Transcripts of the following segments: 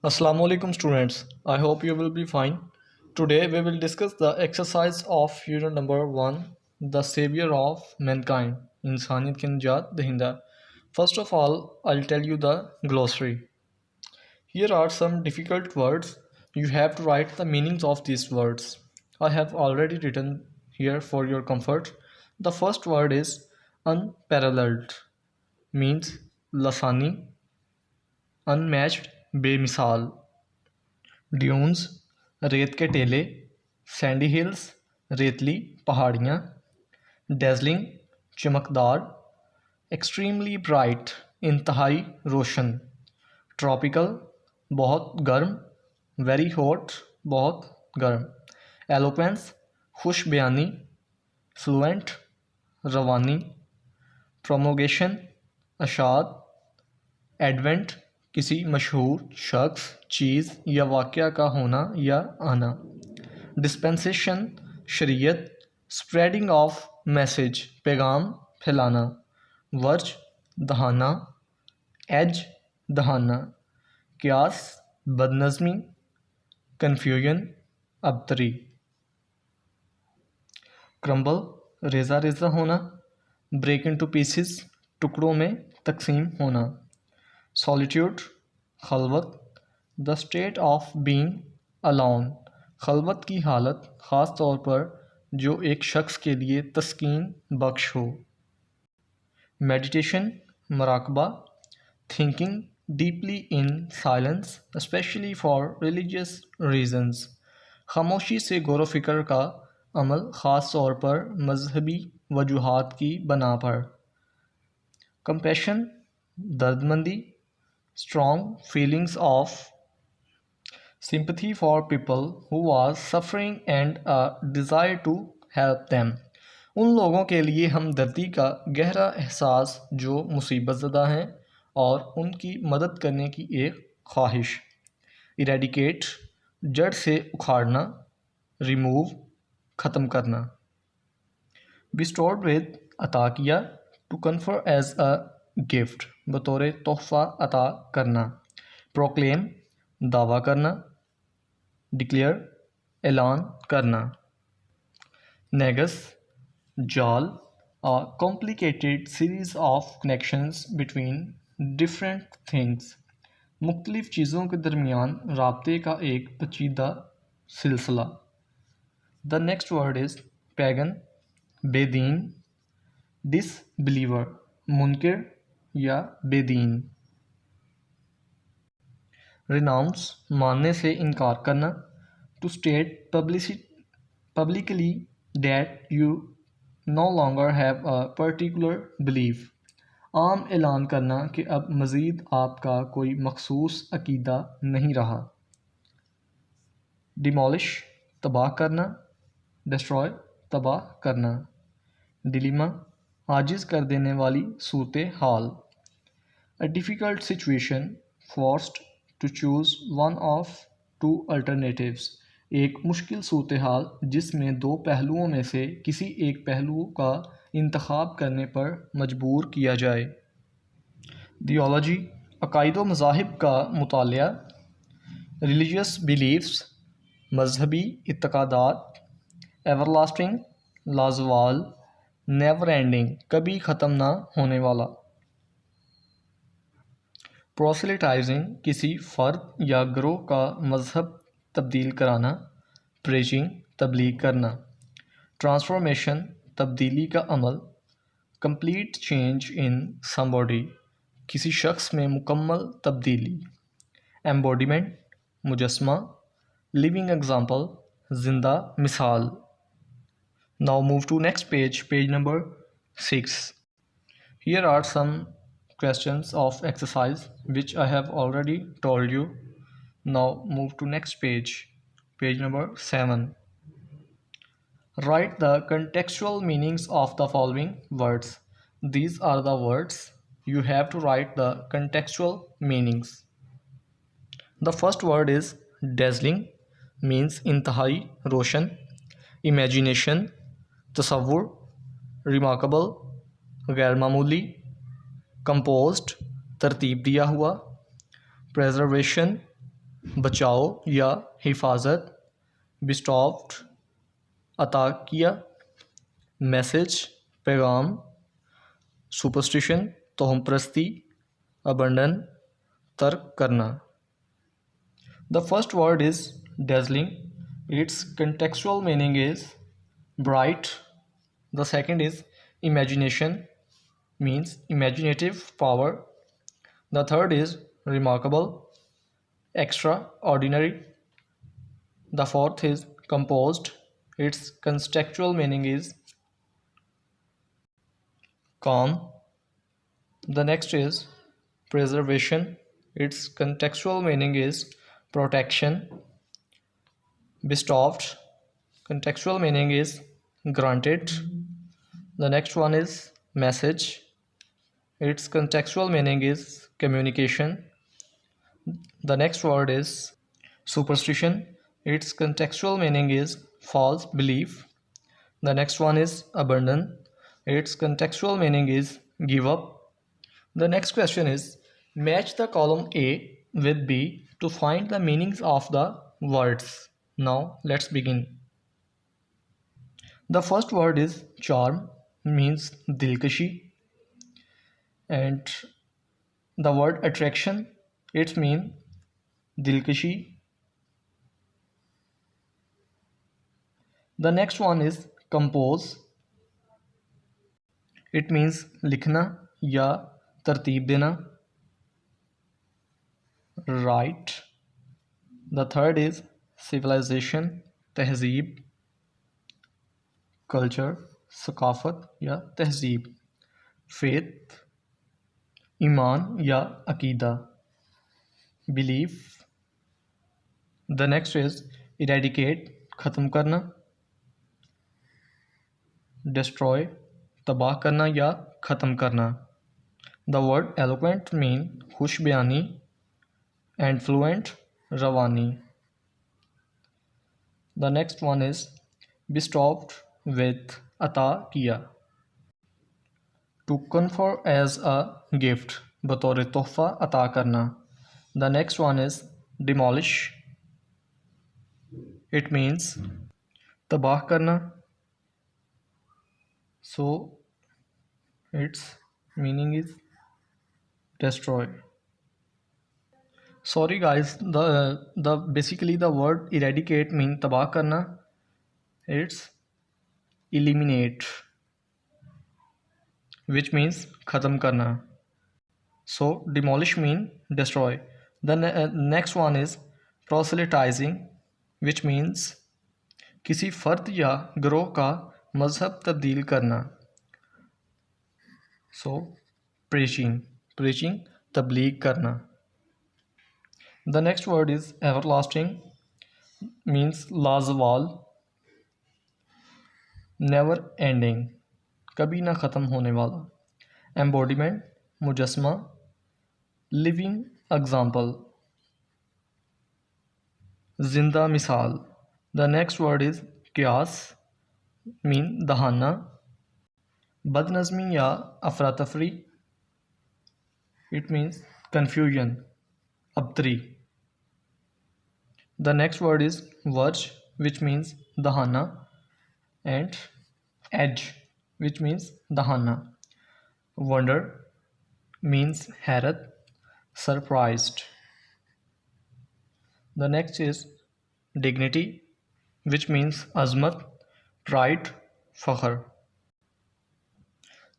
Assalamualaikum students. I hope you will be fine. Today we will discuss the exercise of unit number 1, the savior of mankind, इंसानियत के निजात दहिंदा. First of all, I'll tell you the glossary. Here are some difficult words. You have to write the meanings of these words. I have already written here for your comfort. The first word is unparalleled, means lasani, unmatched, बेमिसाल. Dunes रेत के टेले, Sandy hills रेतली पहाड़ियाँ. Dazzling चमकदार, extremely bright इंतहाई रोशन. Tropical बहुत गर्म, very hot बहुत गर्म. एलोक्वेंस खुश बयानी, फ्लुएंट रवानी. प्रोमोगेशन अशात. एडवेंट किसी मशहूर शख्स, चीज़ या वाक़या का होना या आना. डिस्पेंसेशन शरीयत. स्प्रेडिंग ऑफ मैसेज पैगाम फैलाना. वर्ज दहाना, एज दहाना. क्यास बदनज़मी, कन्फ्यूजन अबतरी. क्रम्बल रेज़ा रेज़ा होना. ब्रेक इनटू पीसेस टुकड़ों में तकसीम होना. सॉलिट्यूड खलवत. The state of being alone, खलवत की हालत ख़ास तौर पर जो एक शख्स के लिए तस्कीन बख्श हो. मेडिटेशन मराकबा. Thinking deeply in silence specially for religious reasons, खामोशी से गौर फ़िक्र का अमल ख़ास तौर पर मजहबी वजूहात की बना पर. Compassion दर्दमंदी. Strong feelings of sympathy for people who are suffering and a desire to help them, उन लोगों के लिए हमदर्दी का गहरा एहसास जो मुसीबत ज़दा हैं और उनकी मदद करने की एक ख्वाहिश. इरेडिकेट जड़ से उखाड़ना, रिमूव ख़त्म करना. बिस्टोर्ड विद अता किया, to confer as a gift बतौर तोहफ़ा अता करना. प्रोक्लेम दावा करना. डिक्लेयर ऐलान करना. नेगस जाल, a complicated series of connections between different things, मुख्तलिफ़ चीज़ों के दरमियान राब्ते का एक पेचीदा सिलसिला. The next word is pagan बेदीन. डिसबिलीवर मुनकर या बेदीन. रिनाउंस मानने से इनकार करना. To state publicly that you no longer have a particular belief, आम ऐलान करना कि अब मज़ीद आपका कोई मखसूस अकीदा नहीं रहा. डिमोलिश तबाह करना. डिस्ट्रॉय तबाह करना. डिलीमा आजिज़ कर देने वाली सूरत हाल. A difficult situation, forced to choose one of two alternatives, एक मुश्किल सूरत हाल जिसमें दो पहलुओं में से किसी एक पहलू का इंतखाब करने पर मजबूर किया जाए. थियोलॉजी अकायद व मज़ाहिब का मुतालिया. रिलीजियस बिलीफ्स मजहबी इत्क़ादात. एवरलास्टिंग लाजवाल. नेवर एंडिंग कभी ख़त्म ना होने वाला. प्रोसेलिटाइजिंग किसी फ़र्द या ग्रोह का मज़हब तब्दील कराना. प्रीचिंग तबलीग करना. ट्रांसफॉर्मेशन तब्दीली का अमल. कंप्लीट चेंज इन समबॉडी किसी शख्स में मुकम्मल तब्दीली. एम्बॉडीमेंट मुजस्मा. लिविंग एग्ज़ाम्पल जिंदा मिसाल. Now move to next page, page number 6. Here are some questions of exercise which I have already told you. Now move to next page, page number 7. Write the contextual meanings of the following words. These are the words. You have to write the contextual meanings. The first word is dazzling, means इंतहाई रोशन. Imagination तसव्वुर, remarkable गैर मामूली. Composed तरतीब दिया हुआ. Preservation बचाओ या हिफाजत, बिस्टॉफ्ड अता किया, मैसेज पैगाम, सुपरस्टिशन तोहम परस्ती, अबंडन तर्क करना. The first word is dazzling. Its contextual meaning is bright. The second is imagination, means imaginative power. The third is remarkable, extraordinary. The fourth is composed. Its contextual meaning is calm. The next is preservation. Its contextual meaning is protection. Bestowed, contextual meaning is granted. The next one is message. Its contextual meaning is communication. The next word is superstition. Its contextual meaning is false belief. The next one is abandon. Its contextual meaning is give up. The next question is match the column A with B to find the meanings of the words. Now let's begin. The first word is charm, means dilkashi, and the word attraction, it means dilkashi. The next one is compose. It means लिखना या तरतीब देना. Right. The third is civilization, तहजीब, culture, सकाफत या तहजीब. Faith, ईमान या अकीदा, belief. The next is eradicate, ख़त्म करना. Destroy, तबाह करना या ख़त्म करना. The word eloquent mean खुश बयानी and fluent, Rawani. The next one is bestowed with, अता किया. To confer as a gift, बतौर तोहफ़ा अता करना. The next one is demolish. It means तबाह करना. So its meaning is destroy. Sorry guys, the basically the word eradicate mean तबाह करना. It's eliminate, which means ख़त्म करना. So demolish mean destroy. The next one is proselytizing, which means किसी फ़र्द या ग्रोह का मज़हब तब्दील करना. So preaching तबलीग करना. The next word is everlasting, means लाज़वाल, never ending, कभी ना ख़त्म होने वाला. Embodiment, मुजस्मा, living example, जिंदा मिसाल. The next word is क़ियास, mean दहाना, बदनज़मी या अफरा तफरी. It means confusion, abtari. The next word is verge, which means dahana, and edge, which means dahana. Wonder means हैरत, surprised. The next is dignity, which means azmat, pride, fakhr.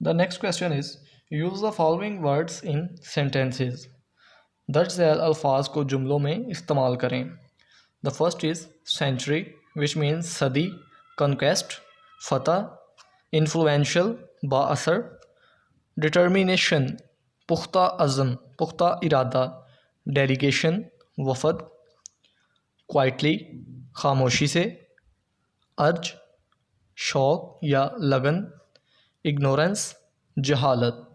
The next question is use the following words in sentences. दर्ज झैल अल्फाज को जुमलों में इस्तेमाल करें. The first is century, which means सदी, conquest, फतह, influential, बाअसर, determination, पुख्ता अज़म, पुख्ता इरादा, delegation, वफ़द, quietly, खामोशी से, अर्ज, शौक या लगन, ignorance, जहालत.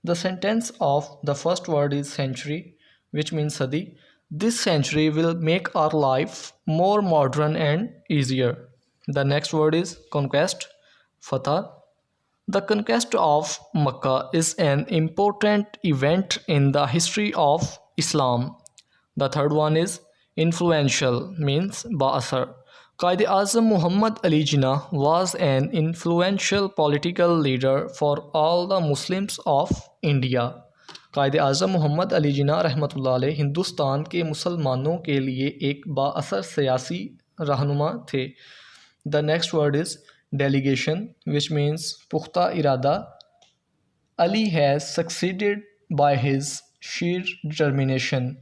The sentence of the first word is century, which means sadi. This century will make our life more modern and easier. The next word is conquest, fatah. The conquest of Mecca is an important event in the history of Islam. The third one is influential, means Ba'asar. Qaid-e-Azam Muhammad Ali Jinnah was an influential political leader for all the Muslims of India. कायद आज़म मोहम्मद अली जिन्ना रहमतुल्लाह अलैह हिंदुस्तान के मुसलमानों के लिए एक बाअसर सियासी रहनुमा थे. The next word is delegation which means पुख्ता इरादा. Ali has succeeded by his sheer determination.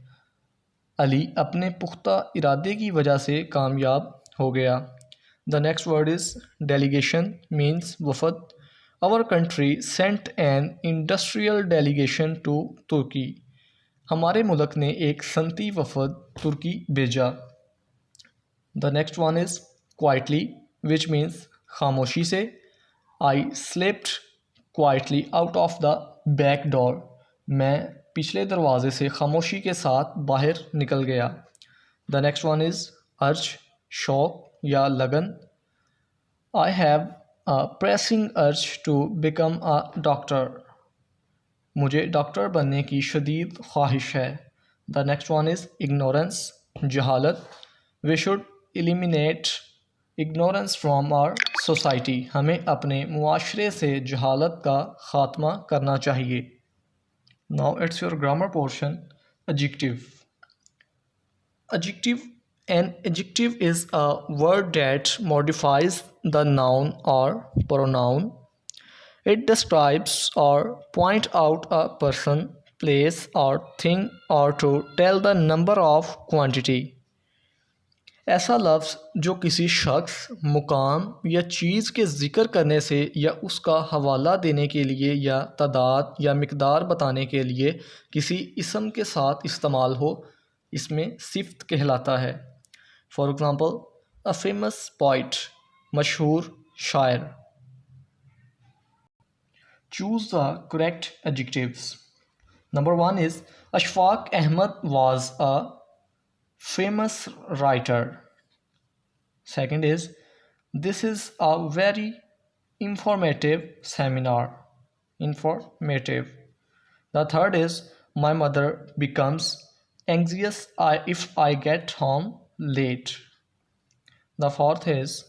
Ali अपने पुख्ता इरादे की वजह से कामयाब हो गया. The next word is delegation means वफद. Our country sent an industrial delegation to Turkey. हमारे मुल्क ने एक सनती वफद तुर्की भेजा. The next one is quietly, which means खामोशी से. I slipped quietly out of the back door. मैं पिछले दरवाजे से खामोशी के साथ बाहर निकल गया. The next one is urge, शौक या लगन. I have a pressing urge to become a doctor. मुझे डॉक्टर बनने की शदीद ख्वाहिश है. The next one is ignorance, जहालत. We should eliminate ignorance from our society. हमें अपने मुआशरे से जहालत का ख़ात्मा करना चाहिए. Now it's your grammar portion. Adjective. Adjective. An adjective is a word that modifies the noun or pronoun. It describes or point out a person, place or thing or to tell the number of quantity. ऐसा लफ्ज़ जो किसी शख्स, मुकाम या चीज़ के ज़िक्र करने से या उसका हवाला देने के लिए या तादाद या मिक़दार बताने के लिए किसी इसम के साथ इस्तेमाल हो, इसमें सिफ़त कहलाता है. For example, a famous poet, मशहूर शायर. Choose the correct adjectives. Number 1 is Ashfaq Ahmed was a famous writer. Second is this is a very informative seminar. Informative. The third is my mother becomes anxious if I get home late. The fourth is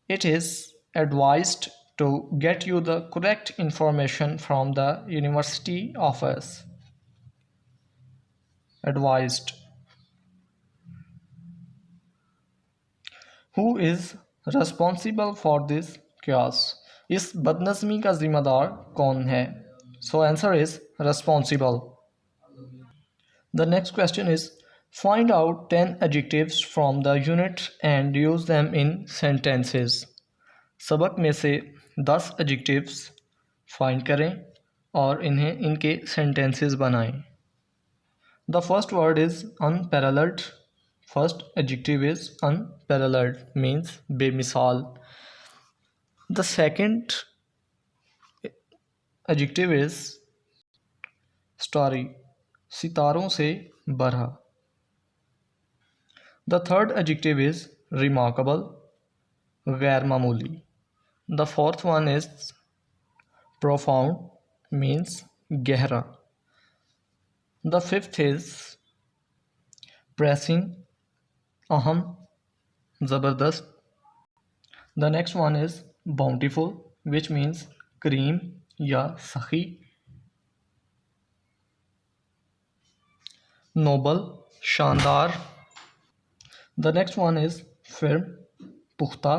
it is advised to get you the correct information from the university office. Advised. Who is responsible for this chaos? इस बदनज़मी का ज़िम्मेदार कौन है? So answer is responsible. The next question is find out 10 adjectives from the unit and use them in sentences. सबक में से 10 adjectives find करें और इन्हें इनके sentences बनाएं. The first word is unparalleled. First adjective is unparalleled, means बेमिसाल. The second adjective is starry, सितारों से भरा. The third adjective is remarkable, गैर मामूली. The fourth one is profound, means गहरा. The fifth is pressing, अहम, ज़बरदस्त. The next one is bountiful, which means करीम या सखी. Noble, शानदार. The next one is firm, पुख्ता.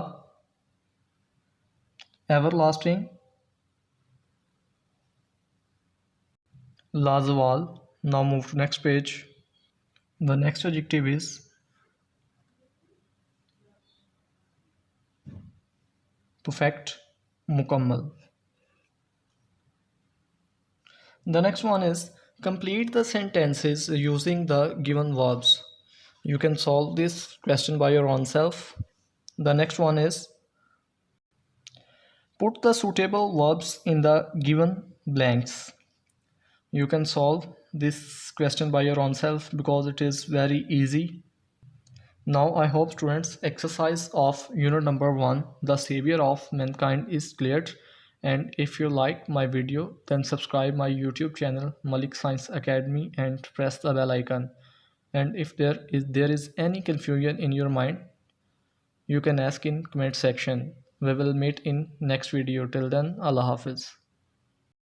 Everlasting, लाजवाल. Now move to next page. The next adjective is perfect, मुकम्मल. The next one is complete the sentences using the given verbs. You can solve this question by your own self. The next one is put the suitable verbs in the given blanks. You can solve this question by your own self because it is very easy. Now I hope students exercise of unit number 1, the savior of mankind, is cleared And if you like my video, then subscribe my YouTube channel Malik Science Academy and press the bell icon. And if there is any confusion in your mind, you can ask in comment section. We will meet in next video. Till then, Allah Hafiz.